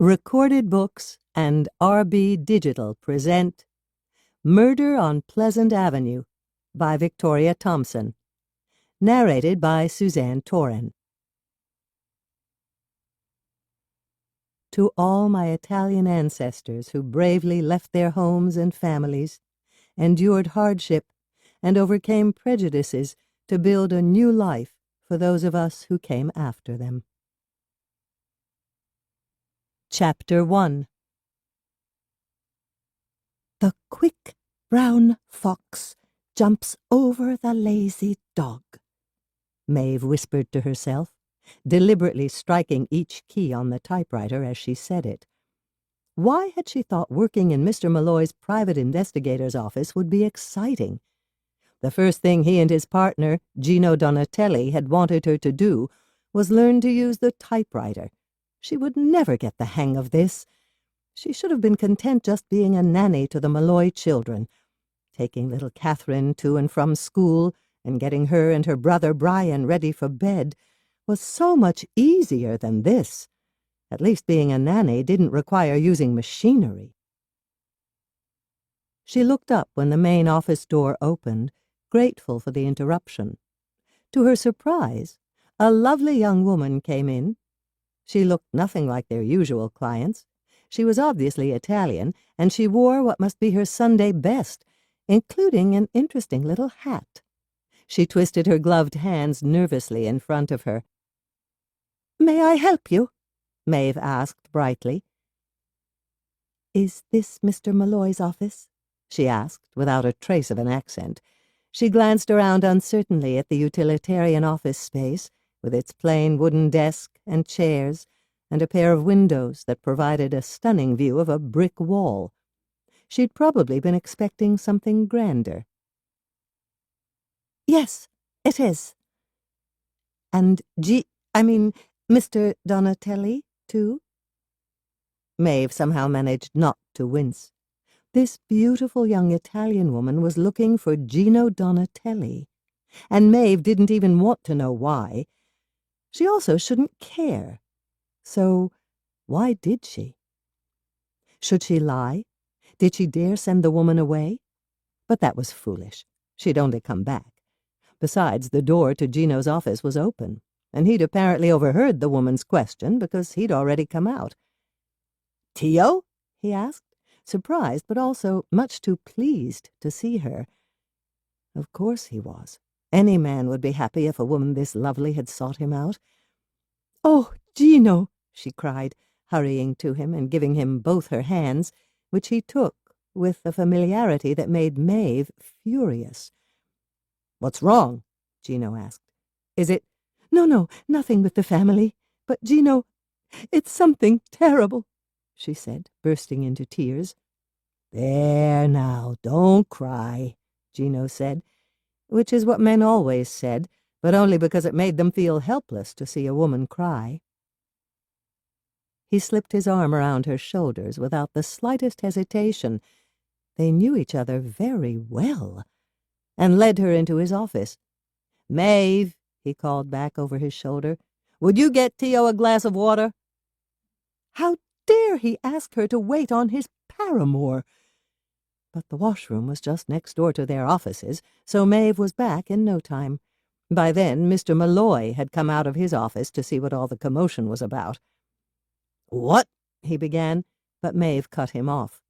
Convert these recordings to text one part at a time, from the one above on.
Recorded Books and RB Digital present Murder on Pleasant Avenue by Victoria Thompson. Narrated by Suzanne Torren. To all my Italian ancestors who bravely left their homes and families, endured hardship, and overcame prejudices to build a new life for those of us who came after them. Chapter 1. The quick brown fox jumps over the lazy dog, Maeve whispered to herself, deliberately striking each key on the typewriter as she said it. Why had she thought working in Mr. Malloy's private investigator's office would be exciting? The first thing he and his partner, Gino Donatelli, had wanted her to do was learn to use the typewriter. She would never get the hang of this. She should have been content just being a nanny to the Malloy children, taking little Catherine to and from school and getting her and her brother Brian ready for bed was so much easier than this. At least being a nanny didn't require using machinery. She looked up when the main office door opened, grateful for the interruption. To her surprise, a lovely young woman came in. She looked nothing like their usual clients. She was obviously Italian, and she wore what must be her Sunday best, including an interesting little hat. She twisted her gloved hands nervously in front of her. "May I help you?" Maeve asked brightly. "Is this Mr. Malloy's office?" she asked, without a trace of an accent. She glanced around uncertainly at the utilitarian office space, with its plain wooden desk and chairs, and a pair of windows that provided a stunning view of a brick wall. She'd probably been expecting something grander. "Yes, it is." "And Mr. Donatelli, too?" Maeve somehow managed not to wince. This beautiful young Italian woman was looking for Gino Donatelli, and Maeve didn't even want to know why. She also shouldn't care. So why did she? Should she lie? Did she dare send the woman away? But that was foolish. She'd only come back. Besides, the door to Gino's office was open, and he'd apparently overheard the woman's question because he'd already come out. "Tio?" he asked, surprised but also much too pleased to see her. Of course he was. Any man would be happy if a woman this lovely had sought him out. "Oh, Gino!" she cried, hurrying to him and giving him both her hands, which he took with a familiarity that made Maeve furious. "What's wrong?" Gino asked. "Is it—" No, nothing with the family. But, Gino, it's something terrible," she said, bursting into tears. "There now, don't cry," Gino said, which is what men always said, but only because it made them feel helpless to see a woman cry. He slipped his arm around her shoulders without the slightest hesitation. They knew each other very well, and led her into his office. "Maeve," he called back over his shoulder, "would you get Tio a glass of water?" How dare he ask her to wait on his paramour? But the washroom was just next door to their offices, so Maeve was back in no time. By then, Mr. Malloy had come out of his office to see what all the commotion was about. "What?" he began, but Maeve cut him off.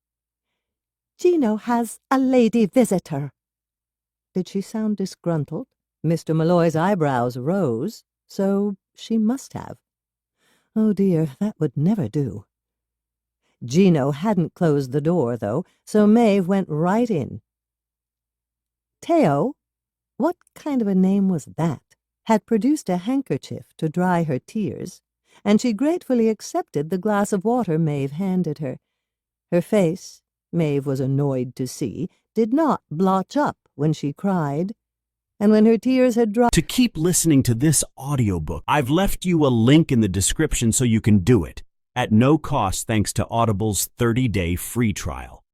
"Gino has a lady visitor." Did she sound disgruntled? Mr. Malloy's eyebrows rose, so she must have. Oh dear, that would never do. Gino hadn't closed the door, though, so Maeve went right in. Teo, what kind of a name was that, had produced a handkerchief to dry her tears, and she gratefully accepted the glass of water Maeve handed her. Her face, Maeve was annoyed to see, did not blotch up when she cried, and when her tears had dried— To keep listening to this audiobook, I've left you a link in the description so you can do it, at no cost thanks to Audible's 30-day free trial.